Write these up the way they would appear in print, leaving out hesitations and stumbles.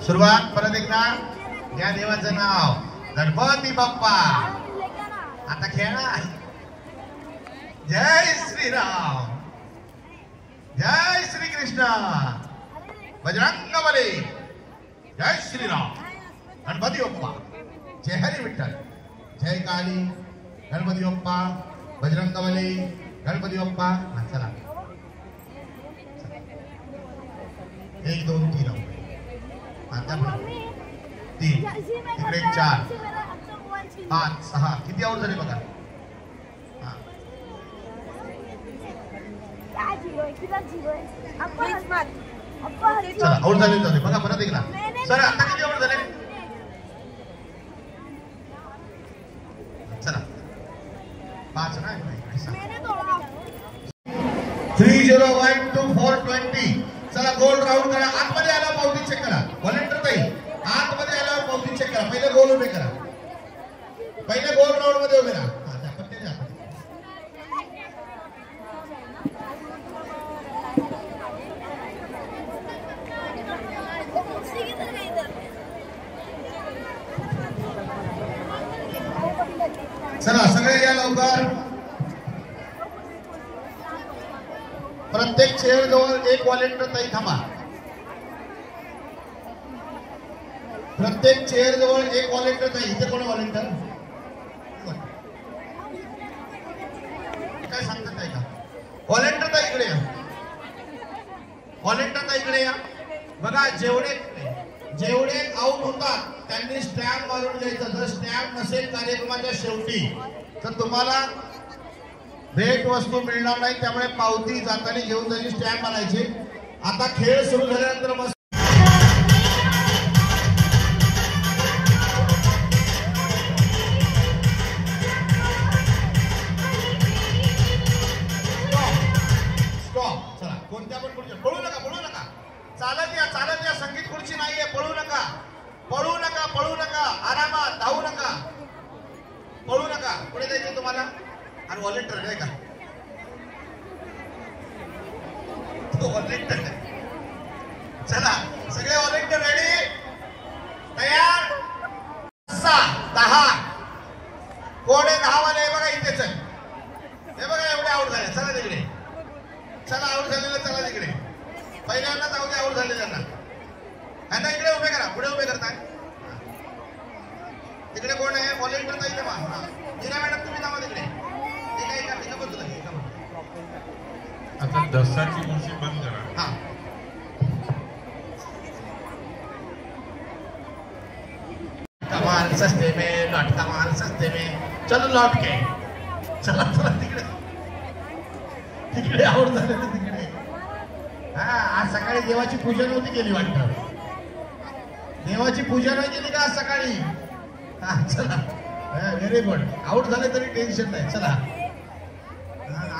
सुरुवात परत एकदा या देवाचं नाव गणपती बाप्पा. आता खेळा. जय श्रीराम, जय श्री कृष्ण, बजरंगबली, जय श्रीराम, गणपती बाप्पा, जय हरी विठ्ठल, जय काली, गणपती बाप्पा, बजरंगबली, गणपती बाप्पा. चला 1 2 3 तीन तिकडे 4 5 6 किती आऊट झाले बघा. चला आऊट झाले बघा परत एकदा. सर आता किती आऊट झाले. चला 5 नाही 301 to 420. चला गोल राऊंड करा. आतमध्ये आला पावती चेक करा. व्हॉलेंटियर ताई आतमध्ये आल्यावर पावती चेक करा. पहिले गोल उभे करा. पहिले गोल राऊंड मध्ये उभे राहा. चला सगळे या लवकर. प्रत्येक चेअर जवळ एक व्हॉलेंटियर ताई थांबा. प्रत्येक चेअर जवळ एक व्हॉलेंटियर ताई. इथे कोण व्हॉलेंटियर काय सांगतात नाही का. व्हॉलेंटियर ताई इकडे या. व्हॉलेंटियर ताई इकडे या. बघा जेवढे आऊट होतात त्यांनी स्टॅम्प मारून घ्यायचं. जर स्टॅम्प नसेल कार्यक्रमाच्या शेवटी तर तुम्हाला भेट वस्तू मिळणार नाही. त्यामुळे पावती जाताना घेऊन जायची, स्टॅम्प आणायचे. आता खेळ सुरू झाल्यानंतर मस्त स्टॉप. चला कोणत्या पण खुर्ची पळू नका. चालत या संगीत खुर्ची नाहीये. पळू नका. आरामात धावू नका. पळू नका. पुढे जायचं तुम्हाला. आणि व्हॉलेंटियर नाही का तो व्हॉलेंटियर. चला सगळे व्हॉलेंटियर रेडी तयार. 10 कोण आहे 10 वाले बघा इथेच. हे बघा एवढे आऊट झाले. चला तिकडे. चला आऊट झालेलं चला तिकडे. पहिल्यांदा जाऊ दे आऊट झालेल्यांना. यांना इकडे उभे करा. पुढे उभे करताय. तिकडे कोण आहे व्हॉलेंटियर ताई तेव्हा. मीरा मॅडम तुम्ही जावा तिकडे. आता 10ची खुर्ची बंद करा. हा कमाल सस्ते में लौट कमाल सस्ते में चलो लौट के. चला तिकडे आऊट झाले तिकडे. हा आज सकाळी देवाची पूजा नव्हती केली वाटतं. देवाची पूजा नाही केली का आज सकाळी. हा चला व्हेरी गुड. आऊट झाले तरी टेन्शन नाही. चला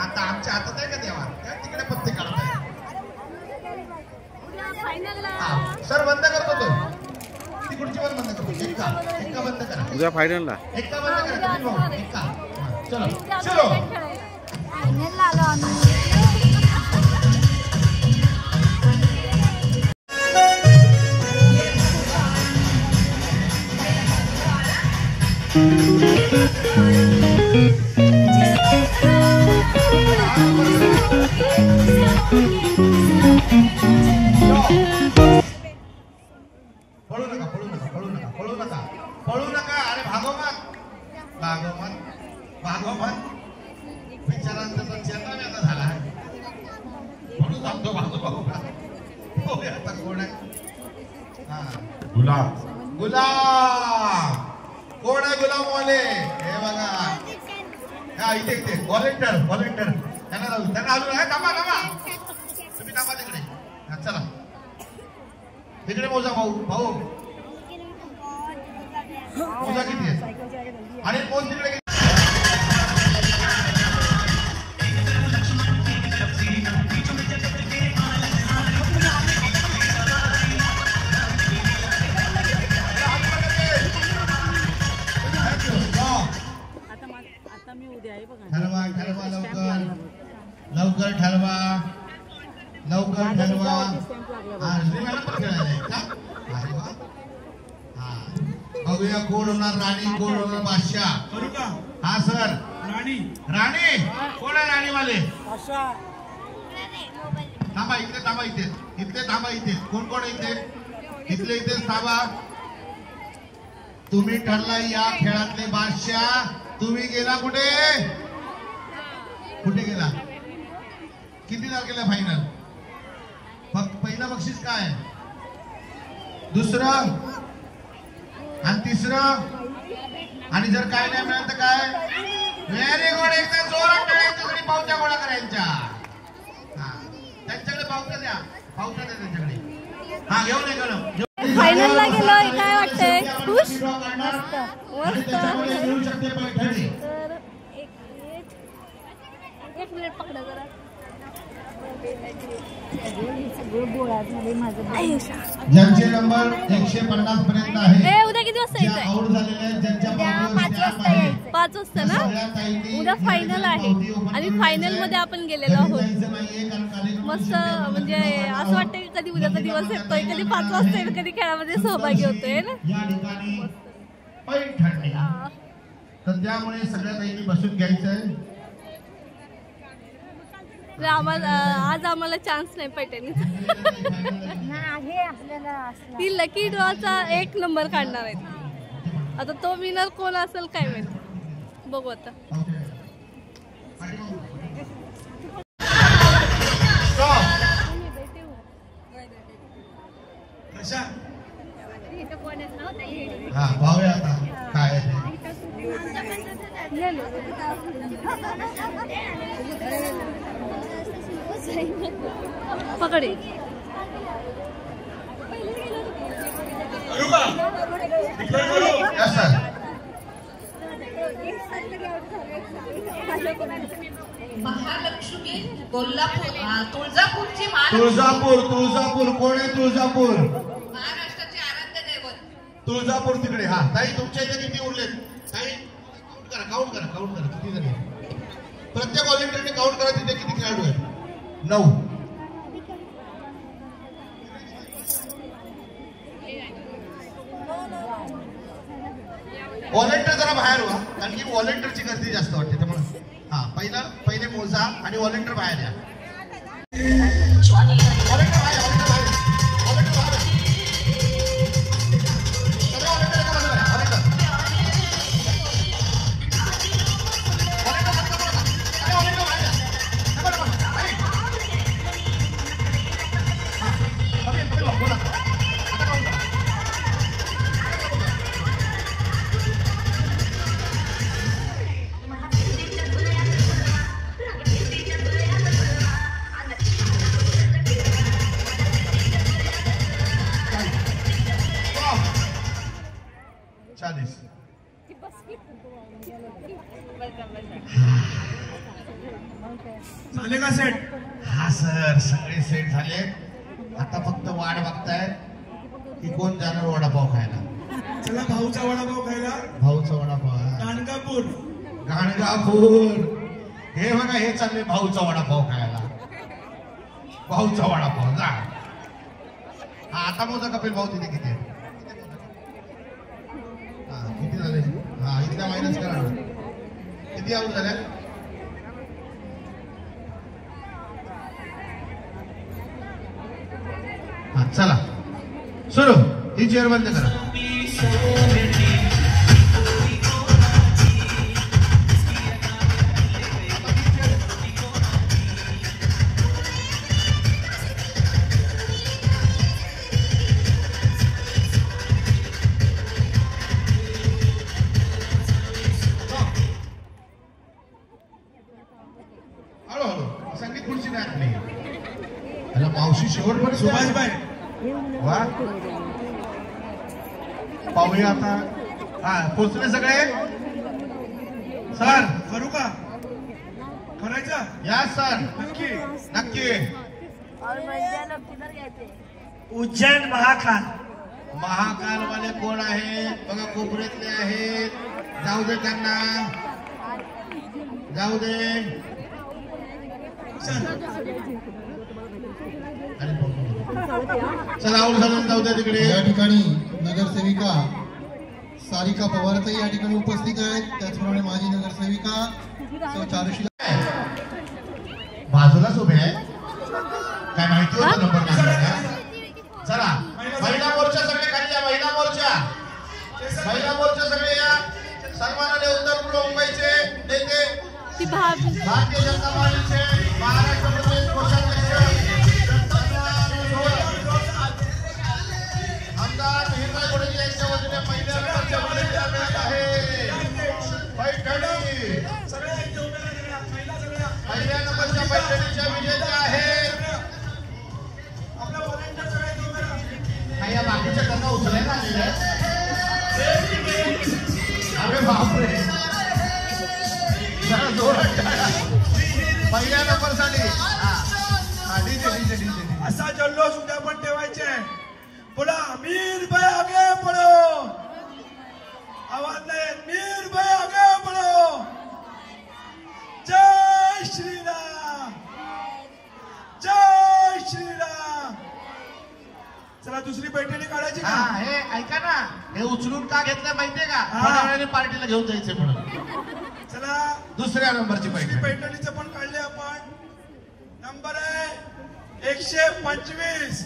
आता आमच्या हातात आहे का देवा. तिकडे पत्ते काढताय. सर बंद करतो तो. ती खुर्ची पण बंद करतो. एका बंद करा. उद्या फायनलला एका बंद करा. एका चलो चलो फायनलला आलो आम्ही. पळू नका. अरे भागोमत विचारांचा चेता झाला म्हणून सांगतो भागोमत. आता कोण आहे. गुलाब कोण आहे. गुलाब वाले हे बघा. हा इथे व्हॉलेंटियर त्यांना आलो. थांबा तुम्ही थांबा तिकडे. चला तिकडे मोजा भाऊ मोजा किती आहे. आणि कोण तिकडे ठरवा लवकर ठरवा. लवकर ठरवा. बघूया कोण होणार राणी कोण होणार बादशाह. करू का? हा सर. राणी. राणी कोण आहे राणीवाले? थांबा इथे थांबा इथे थांबा इथे. कोण कोण इथे? इथेच थांबा. तुम्ही ठरला या खेळातले बादशाह. तुम्ही गेला कुठे गेला? किती तारखेला फायनल? पहिलं बक्षीस काय? दुसरं आणि तिसरं आणि जर काय नाही मिळालं तर काय? Very good. एकदा जोरात टाळ्यांच्याकडे पावत्या गोळा करायच्या. त्यांच्याकडे पावत्या द्या त्यांच्याकडे. हा घेऊन ये. फायनलला गेलोय. काय वाटतंय? खुश? मिळू शकते पैठणी. एक मिनिट पकडा जरा. ज्यांचे नंबर 150 पर्यंत आहे. उद्या किती वाजता यायचंय? आउट झालेले आहेत ज्यांच्या 5 वाजता ना. उद्या फायनल आहे आणि फायनल मध्ये आपण गेलेलो आहोत. मस्त म्हणजे असं वाटतं की कधी उद्याचा दिवस येतोय, कधी 5 वाजता येईल, कधी खेळामध्ये सहभागी होतोय ना. या ठिकाणी पैठणी. तर त्यामुळे सगळ्या काही बसून घ्यायचंय. आज आम्हाला चान्स नाही पैठणीचा. ती लकी ड्रॉचा 1 नंबर काढणार आहेत. आता तो विनर कोण असेल काय माहिती, बघू आता. हा पाहूया आता काय पकडे. महालक्ष्मी कोल्हापूर तुळजापूरची तुळजापूर कोण आहे? तुळजापूर महाराष्ट्राचे आराध्य दैवत तुळजापूर तिकडे. हा ताई तुमच्या इथे किती उरले ताई? काउंट करा किती झाले. प्रत्येक व्हॉलेंटियरने काउंट करा तिथे किती खेळाडू आहेत. 9. व्हॉलेंटियर जरा बाहेर व्हा कारण की व्हॉलेंटियरची गर्दी जास्त वाटते त्यामुळे. हा पहिले मोजा आणि व्हॉलेंटियर बाहेर या. झाले का सेट? हा सर सगळे सेट झाले. आता फक्त वाट बघताय की कोण जाणार वडापाव खायला. चला भाऊचा वडापाव खायला. भाऊचा वडापाव. गाणगापूर. हे बघा हे चालले भाऊचा वडापाव खायला. भाऊचा वडापाव जा. हा आता मोजा कपिल भाऊ तिथे किती आहे? हा किती झाले? हा इथल्या मायनस करा. किती आऊट झाल्या? हा चला सुरू. ही चेअर बंद करा. हळूहळू संगीत खुर्ची नाही आपली. त्याला मावशी शेवटपर्यंत सुभाषबाई वा पाहूया आता. हा पोचले सगळे सर? करू का? करायचं? या सर नक्की. उज्जैन महाकाल. महाकालवाले कोण आहेत? बघा कोपऱ्यातले आहेत. जाऊ दे त्यांना जाऊ दे. चला आऊट झालं जाऊ द्या तिकडे. या ठिकाणी नगरसेविका सारिका पवारताई या ठिकाणी उपस्थित आहेत. त्याचप्रमाणे माजी नगरसेविका चारुशीला बाजूलाच उभे आहे. काय माहिती होतं नंबर का? चला महिला मोर्चा सगळे खाली या. महिला मोर्चा सगळे या. सन्माननीय उत्तर पूर्व मुंबईचे नेते भारतीय जनता पार्टीचे महाराष्ट्र प्रदेश कोषाध्यक्ष आमदार हिरभाई गोडेजी यांच्या वतीने पहिल्या नंबरच्या विजेत्या मिळत आहे पैठणी. पहिल्या नंबरच्या पैठणीच्या विजेत्या आहेत. या बाकीच्या त्यांना उचलायला आलेले आहेत. अरे बापरे, जरा जोरात टाळ्या. पहिल्या नंबरसाठी असा जल्लोष उद्या पण ठेवायचे. बोला मीर भाई आगे पडो. आवाज नाही. मीर भाई आगे पडो. जय श्रीराम, जय श्रीराम. चला दुसरी पैठणी काढायची का? हे ऐका ना, हे उचलून का घेतलं माहितीये का? थोड्या वेळाने पार्टीला घेऊन जायचंय म्हणून. चला दुसऱ्या नंबरची दुसरी पैठणीचं पण काढले आपण. नंबर आहे 125.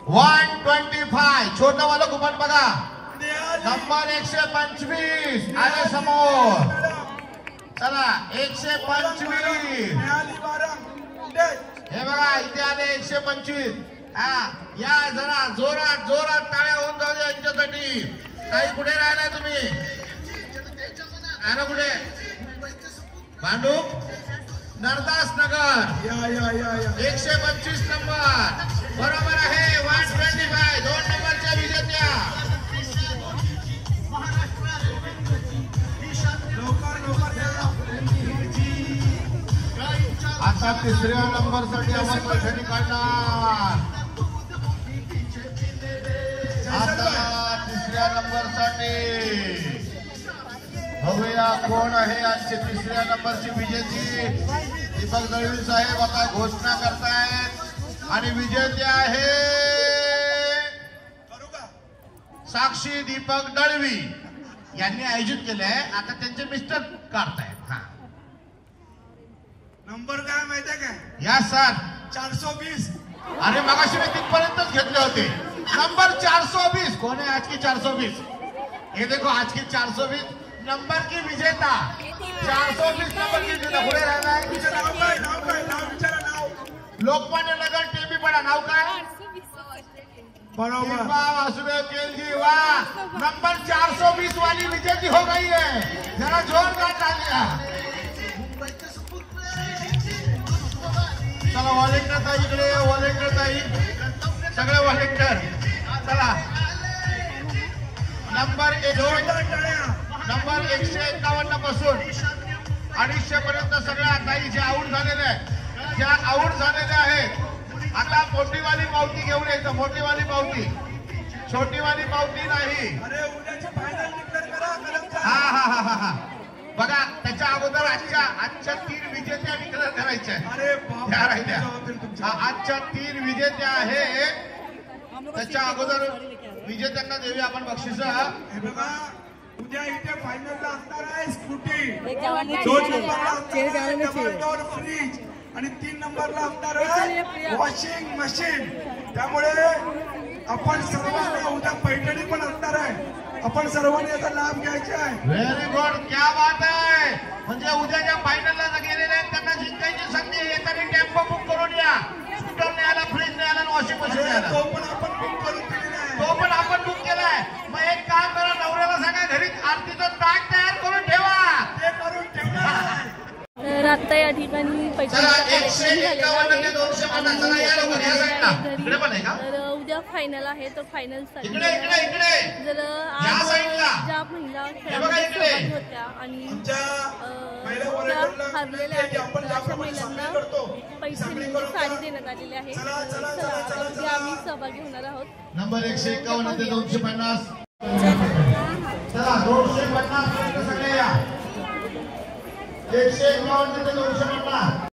125. छोटं वालं कुपन बघा. नंबर 125 आले समोर. चला 125. हे बघा इथे आले 125. या जरा जोरात जोरात टाळ्या होऊन जाऊ दे यांच्यासाठी. काही कुठे राहिलाय तुम्ही? आला कुठे? भांडूप नरदास नगर. या या या या 125 नंबर बरोबर आहे. 125 2 नंबरच्या विजेत्या. आता तिसऱ्या नंबरसाठी आपण पैठणी काढणार. आता तिसऱ्या नंबरसाठी बघूया कोण आहे आजची तिसऱ्या नंबरची विजेती. दीपक दळवी साहेब आता घोषणा करतायत आणि विजेते आहे साक्षी दीपक दळवी यांनी आयोजित केले आहे. आता त्यांचे मिस्टर काढतायत. नंबर काय माहितीये काय? या सर 420. अरे मगाशी मी तिथपर्यंतच घेतले होते. नंबर 420 कौन है आज की 420? ये देखो आज की 420 नंबर की विजेता. 420 नंबर की विजेता पुढे राहिला आहे. लोकमान्य नगर टीबी पडा. नाव काय? बरोबर. वासुदेव केलजी. वाह, नंबर 420 वाली विजेती हो गई है. जरा जोरदार तालियां. चला व्हॉलेंटियर ताई इकडे. व्हॉलेंटियर ताई सगळे व्हॉलेंटियर. चला नंबर 151 पासून 250 पर्यंत सगळ्या ताई ज्या आऊट झालेल्या आहेत. आता मोठीवाली पावती घेऊन यायचं. मोठीवाली पावती, छोटीवाली पावती नाही. अरे उद्याची फायनल डिक्लेअर करा. हा बघा त्याच्या अगोदर आजच्या 3 विजेत्या डिक्लेअर करायच्या. अरे आजच्या 3 विजेत्या आहेत. त्याच्या अगोदर विजेत्यांना देऊया आपण बक्षीस. हे बघा उद्या इथे फायनलला असणार आहे स्कूटी. 2 नंबरला डबल डोअर फ्रीज आणि 3 नंबरला असणार आहे वॉशिंग मशीन. त्यामुळे आपण सर्वांना उद्या पैठणी पण असणार आहे. आपण सर्वांनी याचा लाभ घ्यायचा आहे. व्हेरी गुड, क्या बात आहे. म्हणजे उद्याच्या फायनलला गेलेले आहेत त्यांना जिंकायची संधी. येताना टेम्पो बुक करून या. स्कूटर नाही आला, फ्रीज नाही आला, वॉशिंग मशीन नाही आला. तो पण आपण बुक करून दिलेला आहे. तो पण आपण बुक केलाय. मग एक काम करा, नवऱ्याला सांगा घरी आरतीचं ताट तयार करून ठेवा. ते करून ठेवणार. तर आता या ठिकाणी चला 151 ते 250. चला या लोक या साईडला. इकडे पण आहे का? तर उद्या फायनल आहे. तर फायनल इकडे इकडे इकडे जर या साईडला. ज्या महिला हे बघा इकडे. खेळामध्ये होत्या आणि त्या हरलेल्या आहेत, अशा महिलांना पैसे म्हणजे साडी देण्यात आलेली आहे. उद्या आम्ही सहभागी होणार आहोत. नंबर 151 ते 250. चला 250 पर्यंत सगळे या. 151 ते 250.